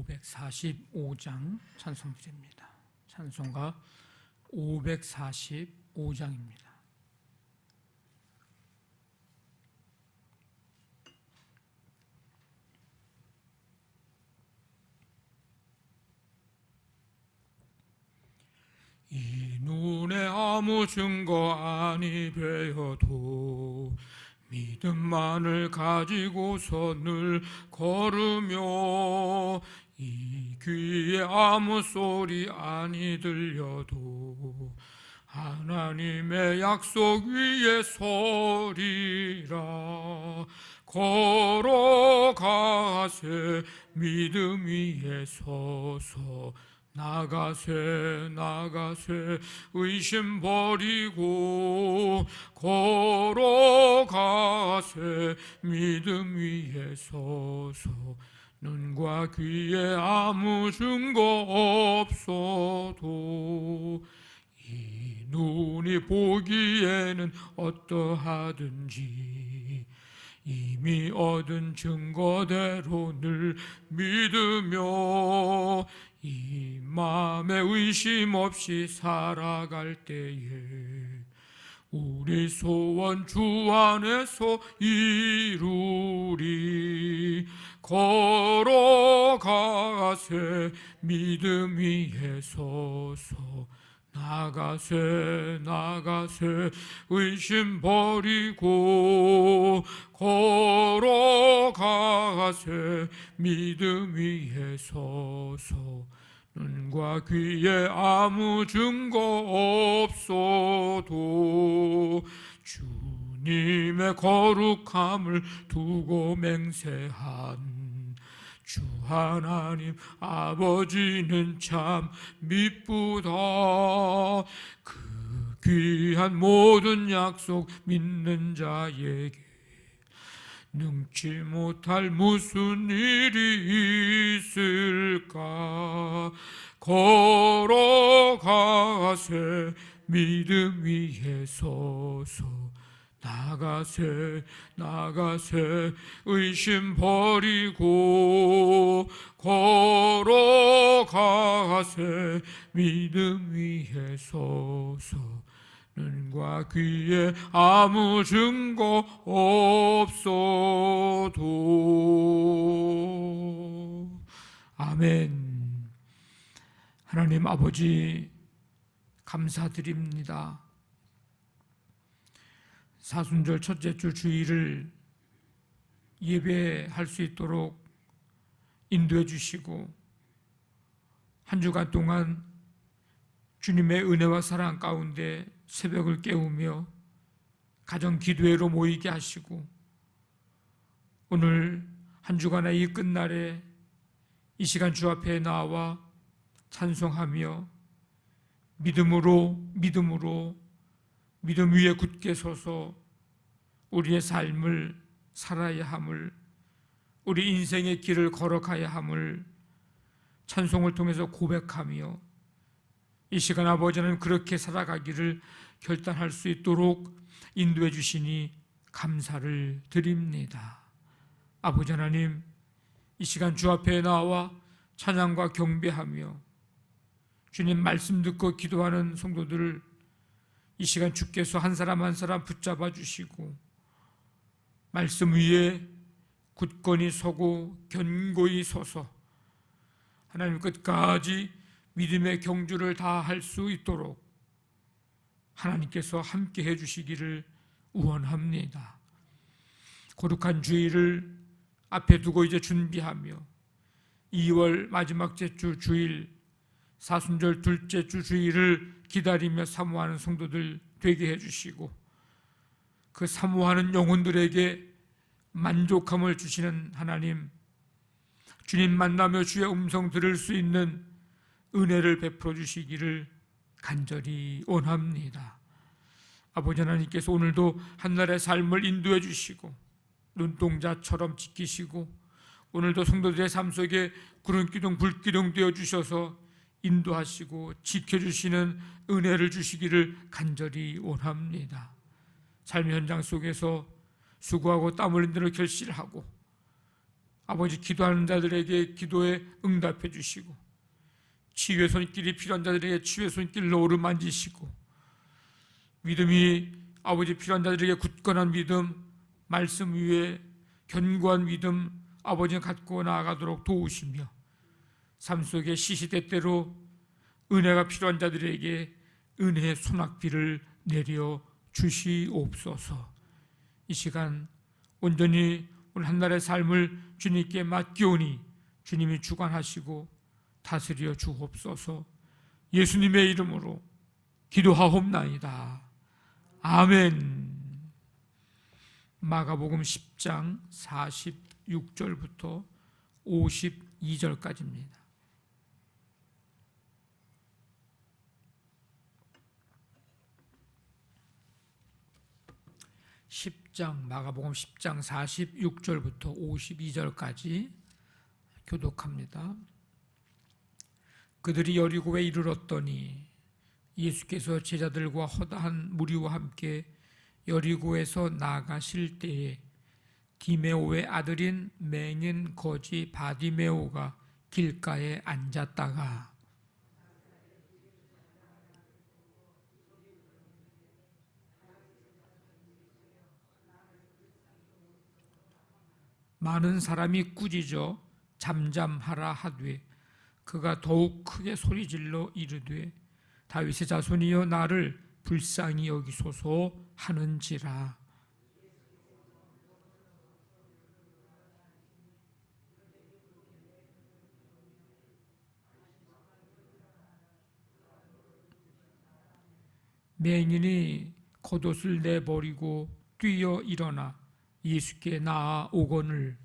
545장 찬송부제입니다. 찬송가 545장입니다. 이 눈에 아무 증거 아니 되어도 믿음만을 가지고서 늘 걸으며 이 귀에 아무 소리 아니 들려도 하나님의 약속 위에 서리라. 걸어가세 믿음 위에 서서 나가세 의심 버리고 걸어가세 믿음 위에 서서 눈과 귀에 아무 증거 없어도 이 눈이 보기에는 어떠하든지 이미 얻은 증거대로 늘 믿으며 이 마음에 의심 없이 살아갈 때에 우리 소원 주 안에서 이루리. 걸어가세 믿음 위에 서서 나가세 의심 버리고 걸어가세 믿음 위에 서서 눈과 귀에 아무 증거 없어도 주님의 거룩함을 두고 맹세한 주 하나님 아버지는 참 미쁘다. 그 귀한 모든 약속 믿는 자에게 능치 못할 무슨 일이 있을까. 걸어가세 믿음 위에 서서 나가세 의심 버리고 걸어가세 믿음 위에 서서 눈과 귀에 아무 증거 없어도. 아멘. 하나님 아버지 감사드립니다. 사순절 첫째 주 주일을 예배할 수 있도록 인도해 주시고 한 주간 동안 주님의 은혜와 사랑 가운데 새벽을 깨우며 가정 기도회로 모이게 하시고 오늘 한 주간의 이 끝날에 이 시간 주 앞에 나와 찬송하며 믿음 위에 굳게 서서 우리의 삶을 살아야 함을, 우리 인생의 길을 걸어가야 함을 찬송을 통해서 고백하며 이 시간 아버지 하나님 그렇게 살아가기를 결단할 수 있도록 인도해 주시니 감사를 드립니다. 아버지 하나님 이 시간 주 앞에 나와 찬양과 경배하며 주님 말씀 듣고 기도하는 성도들을 이 시간 주께서 한 사람 한 사람 붙잡아 주시고 말씀 위에 굳건히 서고 견고히 서서 하나님 끝까지 믿음의 경주를 다 할 수 있도록 하나님께서 함께 해주시기를 원합니다. 거룩한 주일을 앞에 두고 이제 준비하며 2월 마지막 주 주일 사순절 둘째 주 주일을 기다리며 사모하는 성도들 되게 해주시고 그 사모하는 영혼들에게 만족함을 주시는 하나님, 주님 만나며 주의 음성 들을 수 있는 은혜를 베풀어 주시기를 간절히 원합니다. 아버지 하나님께서 오늘도 한날의 삶을 인도해 주시고 눈동자처럼 지키시고 오늘도 성도들의 삶 속에 구름기둥 불기둥 되어 주셔서 인도하시고 지켜주시는 은혜를 주시기를 간절히 원합니다. 삶의 현장 속에서 수고하고 땀 흘린 대로 결실하고 아버지, 기도하는 자들에게 기도에 응답해 주시고, 치유의 손길이 필요한 자들에게 치유의 손길로 어루만지시고, 믿음이 아버지 필요한 자들에게 굳건한 믿음, 말씀 위에 견고한 믿음 아버지는 갖고 나아가도록 도우시며, 삶 속에 시시때때로 은혜가 필요한 자들에게 은혜의 소낙비를 내려 주시옵소서. 이 시간 온전히 오늘 한날의 삶을 주님께 맡기오니 주님이 주관하시고 다스려 주옵소서. 예수님의 이름으로 기도하옵나이다. 아멘. 마가복음 10장 46절부터 52절까지입니다. 마가복음 10장 46절부터 52절까지 교독합니다. 그들이 여리고에 이르렀더니 예수께서 제자들과 허다한 무리와 함께 여리고에서 나가실 때에 디메오의 아들인 맹인 거지 바디메오가 길가에 앉았다가 많은 사람이 꾸짖어 잠잠하라 하되 그가 더욱 크게 소리질러 이르되 다윗의 자손이여 나를 불쌍히 여기소서 하는지라. 맹인이 겉옷을 내버리고 뛰어 일어나 예수께 나아오거늘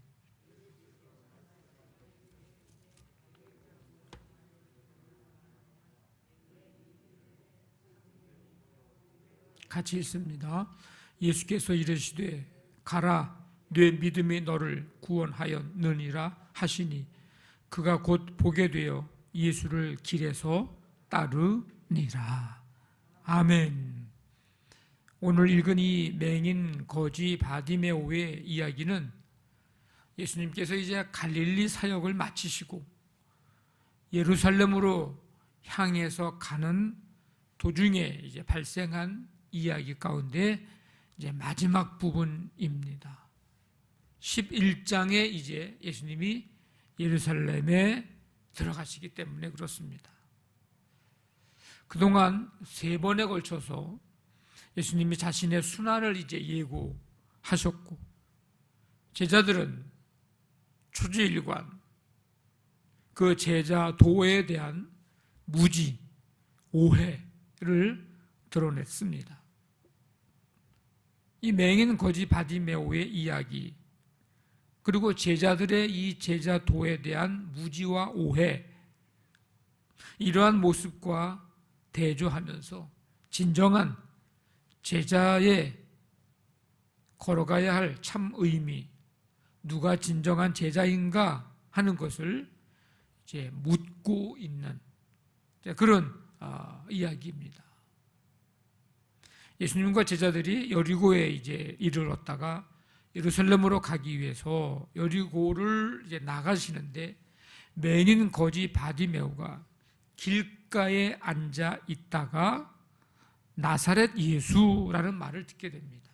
같이 읽습니다. 예수께서 이르시되 가라, 네 믿음이 너를 구원하였느니라 하시니 그가 곧 보게 되어 예수를 길에서 따르니라. 아멘. 오늘 읽은 이 맹인 거지 바디메오의 이야기는 예수님께서 이제 갈릴리 사역을 마치시고 예루살렘으로 향해서 가는 도중에 이제 발생한 이야기 가운데 이제 마지막 부분입니다. 11장에 이제 예수님이 예루살렘에 들어가시기 때문에 그렇습니다. 그동안 3번에 걸쳐서 예수님이 자신의 순환을 이제 예고하셨고 제자들은 초지일관 그 제자 도에 대한 무지, 오해를 드러냈습니다. 이 맹인 거지 바디메오의 이야기 그리고 제자들의 이 제자 도에 대한 무지와 오해 이러한 모습과 대조하면서 진정한 제자의 걸어가야 할 참 의미, 누가 진정한 제자인가 하는 것을 이제 묻고 있는 그런 이야기입니다. 예수님과 제자들이 여리고에 이제 이르렀다가 예루살렘으로 가기 위해서 여리고를 이제 나가시는데 맹인 거지 바디메오가 길가에 앉아 있다가 나사렛 예수라는 말을 듣게 됩니다.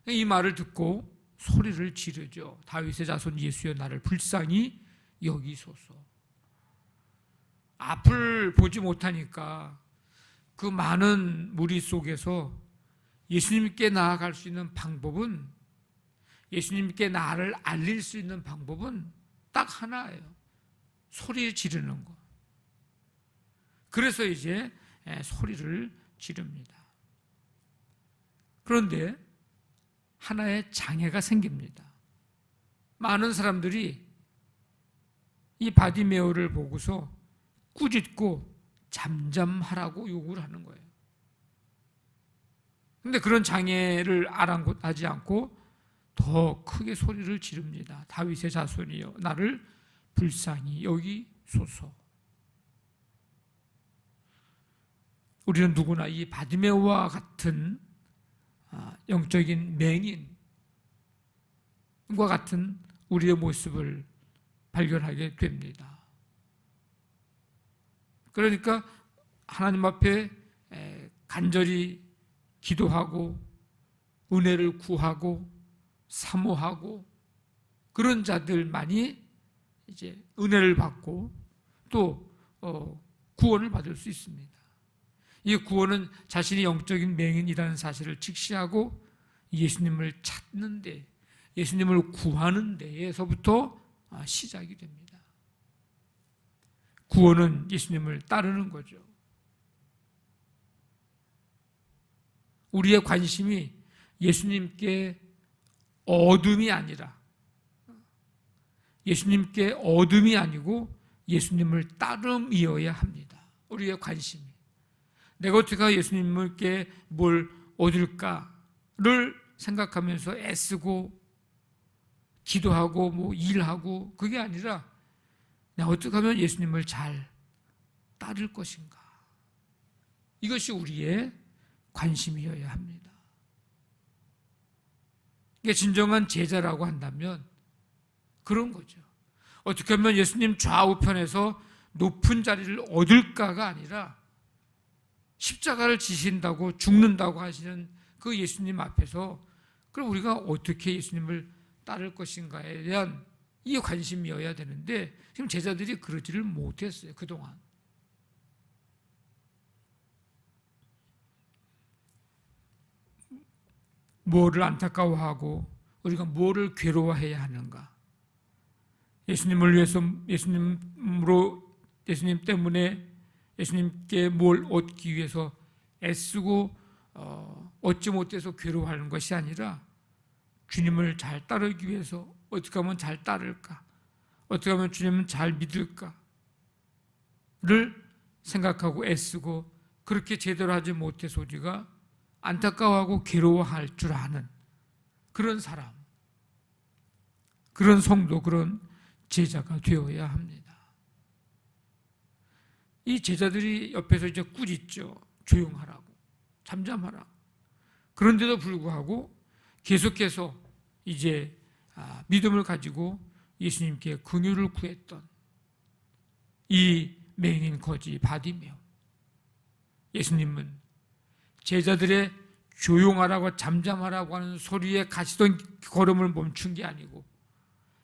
이 말을 듣고 소리를 지르죠. 다윗의 자손 예수여 나를 불쌍히 여기소서. 앞을 보지 못하니까 그 많은 무리 속에서 예수님께 나아갈 수 있는 방법은 예수님께 나를 알릴 수 있는 방법은 딱 하나예요. 소리 지르는 거. 그래서 이제 소리를 지릅니다. 그런데 하나의 장애가 생깁니다. 많은 사람들이 이 바디메오를 보고서 꾸짖고 잠잠하라고 요구를 하는 거예요. 그런데 그런 장애를 아랑곳하지 않고 더 크게 소리를 지릅니다. 다윗의 자손이여 나를 불쌍히 여기소서. 우리는 누구나 이 바디메오와 같은 영적인 맹인과 같은 우리의 모습을 발견하게 됩니다. 그러니까 하나님 앞에 간절히 기도하고 은혜를 구하고 사모하고 그런 자들만이 이제 은혜를 받고 또 구원을 받을 수 있습니다. 이 구원은 자신이 영적인 맹인이라는 사실을 직시하고 예수님을 찾는 데, 예수님을 구하는 데에서부터 시작이 됩니다. 구원은 예수님을 따르는 거죠. 우리의 관심이 예수님께 어둠이 아니라, 예수님께 어둠이 아니고 예수님을 따름이어야 합니다. 우리의 관심이. 내가 어떻게 예수님께 뭘 얻을까를 생각하면서 애쓰고 기도하고 일하고 그게 아니라 내가 어떻게 하면 예수님을 잘 따를 것인가. 이것이 우리의 관심이어야 합니다. 이게 진정한 제자라고 한다면 그런 거죠. 어떻게 하면 예수님 좌우편에서 높은 자리를 얻을까가 아니라 십자가를 지신다고 죽는다고 하시는 그 예수님 앞에서 그럼 우리가 어떻게 예수님을 따를 것인가에 대한 이 관심이어야 되는데 지금 제자들이 그러지를 못했어요. 그동안. 뭐를 안타까워하고 우리가 뭐를 괴로워해야 하는가? 예수님을 위해서 예수님 때문에 예수님께 뭘 얻기 위해서 애쓰고 얻지 못해서 괴로워하는 것이 아니라 주님을 잘 따르기 위해서 어떻게 하면 잘 따를까? 어떻게 하면 주님을 잘 믿을까를 생각하고 애쓰고 그렇게 제대로 하지 못해서 우리가 안타까워하고 괴로워할 줄 아는 그런 사람, 그런 성도, 그런 제자가 되어야 합니다. 이 제자들이 옆에서 이제 꾸짖죠. 조용하라고, 잠잠하라고. 그런데도 불구하고 계속해서 이제 믿음을 가지고 예수님께 긍휼을 구했던 이 맹인 거지 바디메오. 예수님은 제자들의 조용하라고 잠잠하라고 하는 소리에 가시던 걸음을 멈춘 게 아니고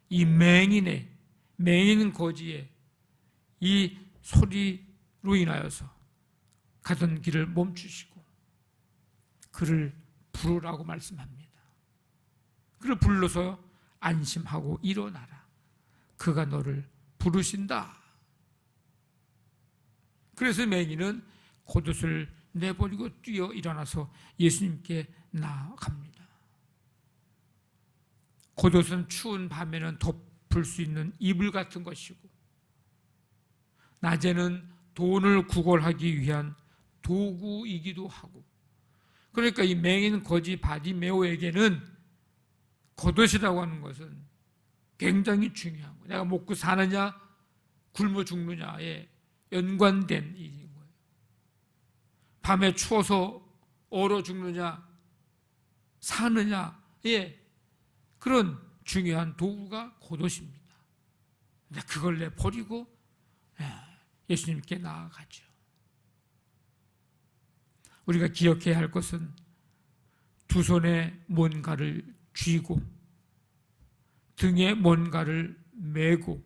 이 맹인 거지의 이 소리로 인하여서 가던 길을 멈추시고 그를 부르라고 말씀합니다. 그를 불러서 안심하고 일어나라. 그가 너를 부르신다. 그래서 맹인은 겉옷을 내버리고 뛰어 일어나서 예수님께 나아갑니다. 겉옷은 추운 밤에는 덮을 수 있는 이불 같은 것이고 낮에는 돈을 구걸하기 위한 도구이기도 하고 그러니까 이 맹인 거지 바디메오에게는 겉옷이라고 하는 것은 굉장히 중요한 거예요. 내가 먹고 사느냐 굶어 죽느냐에 연관된 일인 거예요. 밤에 추워서 얼어 죽느냐 사느냐에 그런 중요한 도구가 겉옷입니다. 근데 그걸 내버리고 예수님께 나아가죠. 우리가 기억해야 할 것은 두 손에 뭔가를 쥐고 등에 뭔가를 메고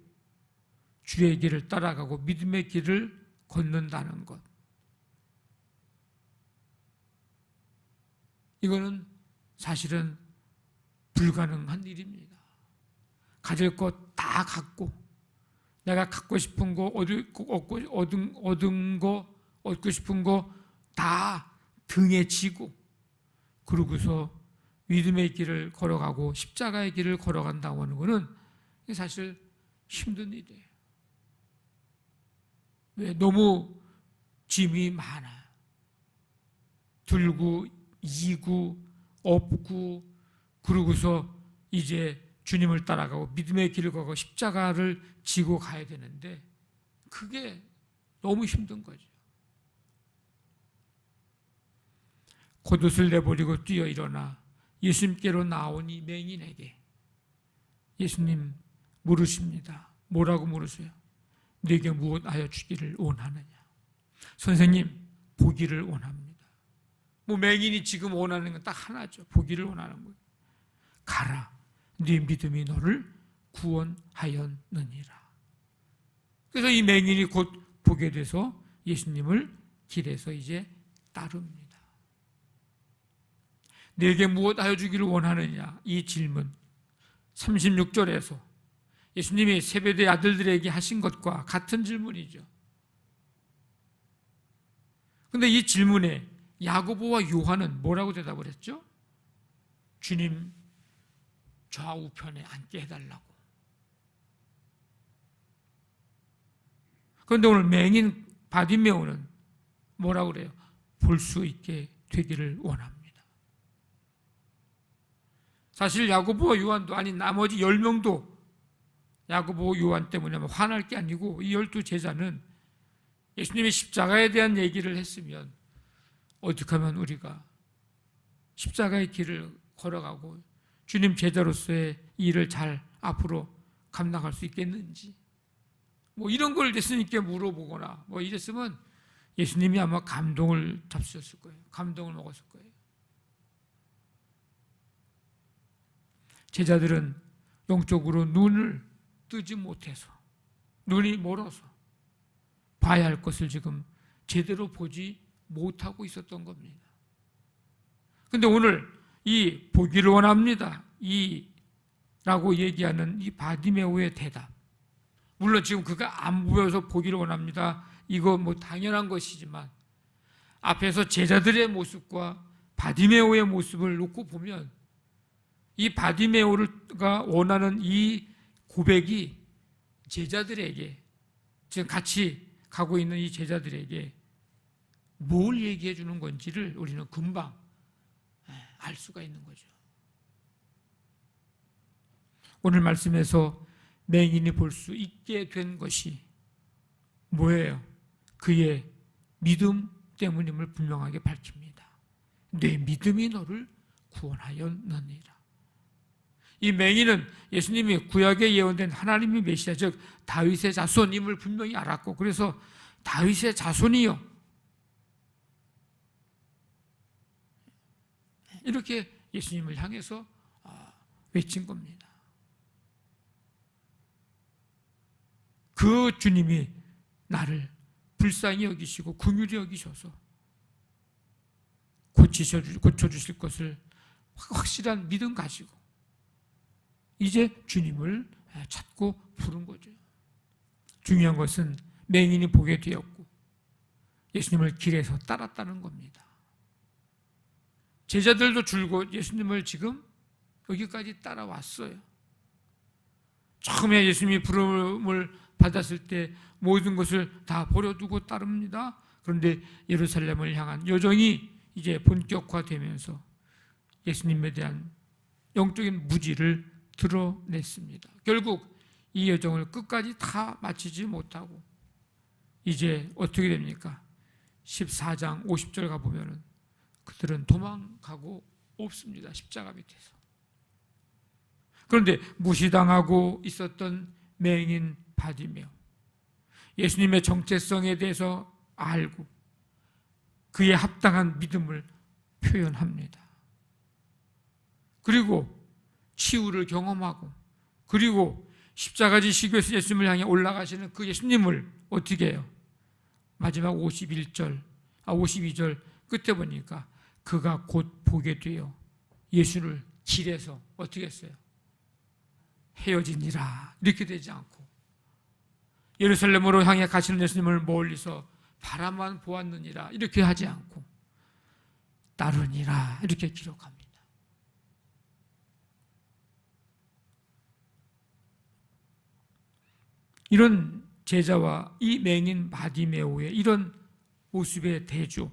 주의 길을 따라가고 믿음의 길을 걷는다는 것. 이거는 사실은 불가능한 일입니다. 가질 것 다 갖고 내가 갖고 싶은 거 얻은 거 얻고 싶은 거 다 등에 지고 그러고서 믿음의 길을 걸어가고 십자가의 길을 걸어간다고 하는 것은 사실 힘든 일이에요. 왜? 너무 짐이 많아. 들고 이고 업고 그러고서 이제 주님을 따라가고 믿음의 길을 걸고 십자가를 지고 가야 되는데 그게 너무 힘든 거죠. 겉옷을 내버리고 뛰어 일어나 예수님께로 나온 이 맹인에게 예수님 물으십니다. 뭐라고 물으세요? 네게 무엇하여 주기를 원하느냐? 선생님, 보기를 원합니다. 맹인이 지금 원하는 건 딱 하나죠. 보기를 원하는 거예요. 가라, 네 믿음이 너를 구원하였느니라. 그래서 이 맹인이 곧 보게 돼서 예수님을 길에서 이제 따릅니다. 네게 무엇하여 주기를 원하느냐? 이 질문 36절에서 예수님이 세베대 아들들에게 하신 것과 같은 질문이죠. 그런데 이 질문에 야고보와 요한은 뭐라고 대답을 했죠? 주님 좌우편에 앉게 해달라고. 그런데 오늘 맹인 바디메오는 뭐라고 그래요? 볼 수 있게 되기를 원합니다. 사실 야고보와 요한도, 아니 나머지 10명도 야고보 요한 때문에 화날 게 아니고, 이 12제자는 예수님의 십자가에 대한 얘기를 했으면 어떻게 하면 우리가 십자가의 길을 걸어가고 주님 제자로서의 일을 잘 앞으로 감당할 수 있겠는지, 이런 걸 예수님께 물어보거나 이랬으면 예수님이 아마 감동을 잡수셨을 거예요. 감동을 먹었을 거예요. 제자들은 영적으로 눈을 뜨지 못해서, 눈이 멀어서 봐야 할 것을 지금 제대로 보지 못하고 있었던 겁니다. 그런데 오늘 이 보기를 원합니다, 라고 얘기하는 이 바디메오의 대답, 물론 지금 그가 안 보여서 보기를 원합니다, 이거 당연한 것이지만 앞에서 제자들의 모습과 바디메오의 모습을 놓고 보면 이 바디메오가 원하는 이 고백이 제자들에게, 지금 같이 가고 있는 이 제자들에게 뭘 얘기해 주는 건지를 우리는 금방 알 수가 있는 거죠. 오늘 말씀에서 맹인이 볼 수 있게 된 것이 뭐예요? 그의 믿음 때문임을 분명하게 밝힙니다. 내 믿음이 너를 구원하였느니라. 이 맹인은 예수님이 구약에 예언된 하나님의 메시아, 즉 다윗의 자손임을 분명히 알았고, 그래서 다윗의 자손이요, 이렇게 예수님을 향해서 외친 겁니다. 그 주님이 나를 불쌍히 여기시고 긍휼히 여기셔서 고쳐주실 것을 확실한 믿음 가지고 이제 주님을 찾고 부른 거죠. 중요한 것은 맹인이 보게 되었고 예수님을 길에서 따랐다는 겁니다. 제자들도 줄곧 예수님을 지금 여기까지 따라왔어요. 처음에 예수님이 부름을 받았을 때 모든 것을 다 버려두고 따릅니다. 그런데 예루살렘을 향한 여정이 이제 본격화되면서 예수님에 대한 영적인 무지를 드러냈습니다. 결국 이 여정을 끝까지 다 마치지 못하고 이제 어떻게 됩니까? 14장 50절 가보면 그들은 도망가고 없습니다. 십자가 밑에서. 그런데 무시당하고 있었던 맹인 바디메오, 예수님의 정체성에 대해서 알고 그에 합당한 믿음을 표현합니다. 그리고 치유를 경험하고, 그리고 십자가 지시고에서 예수님을 향해 올라가시는 그 예수님을 어떻게 해요? 마지막 52절 끝에 보니까 그가 곧 보게 되어 예수를 길에서 어떻게 했어요? 헤어지니라, 이렇게 되지 않고 예루살렘으로 향해 가시는 예수님을 멀리서 바라만 보았느니라, 이렇게 하지 않고 따르니라, 이렇게 기록합니다. 이런 제자와 이 맹인 바디메오의 이런 모습의 대조,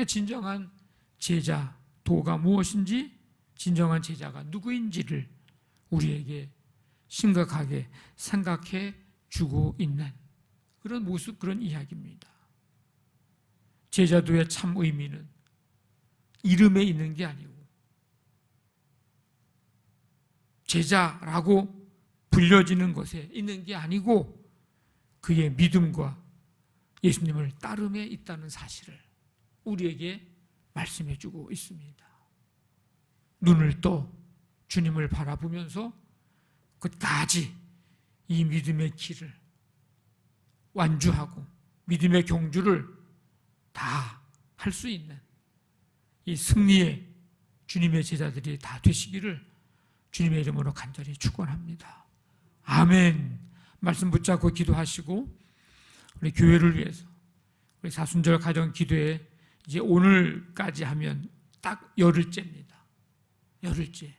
진정한 제자 도가 무엇인지, 진정한 제자가 누구인지를 우리에게 심각하게 생각해 주고 있는 그런 모습, 그런 이야기입니다. 제자도의 참 의미는 이름에 있는 게 아니고 제자라고 불려지는 것에 있는 게 아니고 그의 믿음과 예수님을 따름에 있다는 사실을 우리에게 말씀해 주고 있습니다. 눈을 떠 주님을 바라보면서 끝까지 이 믿음의 길을 완주하고 믿음의 경주를 다 할 수 있는 이 승리의 주님의 제자들이 다 되시기를 주님의 이름으로 간절히 축원합니다. 아멘. 말씀 붙잡고 기도하시고 우리 교회를 위해서 우리 사순절 가정 기도에 이제 오늘까지 하면 딱 열흘째입니다. 열흘째.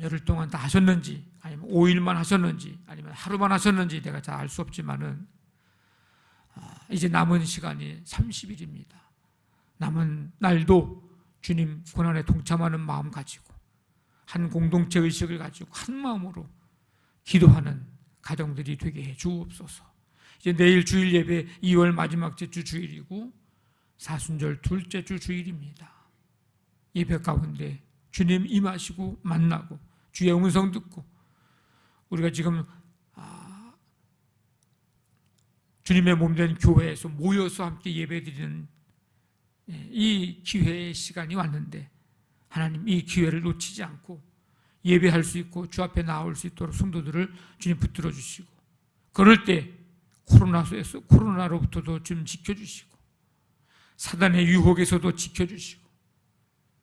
열흘 동안 다 하셨는지 아니면 5일만 하셨는지 아니면 하루만 하셨는지 내가 잘 알 수 없지만은 이제 남은 시간이 30일입니다. 남은 날도 주님 고난에 동참하는 마음 가지고 한 공동체 의식을 가지고 한 마음으로 기도하는 가정들이 되게 해 주옵소서. 이제 내일 주일 예배 2월 마지막 주 주일이고 사순절 둘째 주 주일입니다. 예배 가운데 주님 임하시고 만나고 주의 음성 듣고 우리가 지금 주님의 몸된 교회에서 모여서 함께 예배드리는 이 기회의 시간이 왔는데 하나님 이 기회를 놓치지 않고 예배할 수 있고 주 앞에 나올 수 있도록 성도들을 주님 붙들어 주시고 그럴 때 코로나로부터도 좀 지켜주시고 사단의 유혹에서도 지켜주시고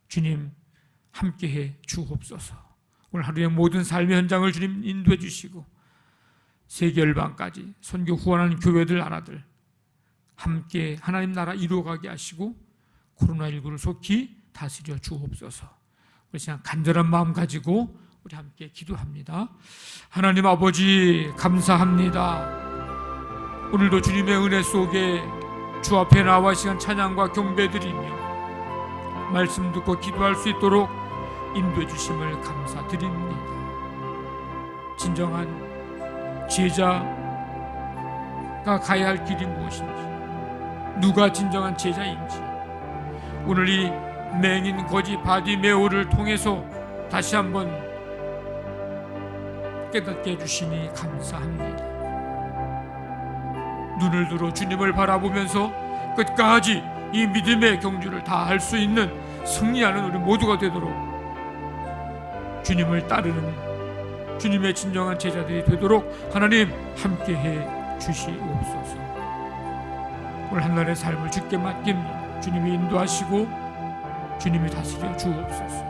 주님 함께해 주옵소서. 오늘 하루의 모든 삶의 현장을 주님 인도해 주시고 세계 열방까지 선교 후원하는 교회들 나라들 함께 하나님 나라 이루어가게 하시고 코로나19를 속히 다스려 주옵소서. 우리 시간 간절한 마음 가지고 우리 함께 기도합니다. 하나님 아버지 감사합니다. 오늘도 주님의 은혜 속에 주 앞에 나와 시간 찬양과 경배드리며 말씀 듣고 기도할 수 있도록 인도해 주심을 감사드립니다. 진정한 제자가 가야 할 길이 무엇인지 누가 진정한 제자인지 오늘 이 맹인 거지 바디메오를 통해서 다시 한번 깨닫게 해주시니 감사합니다. 눈을 들어 주님을 바라보면서 끝까지 이 믿음의 경주를 다 할 수 있는 승리하는 우리 모두가 되도록 주님을 따르는 주님의 진정한 제자들이 되도록 하나님 함께해 주시옵소서. 오늘 한날의 삶을 주께 맡깁니다. 주님이 인도하시고 주님이 다스려 주옵소서.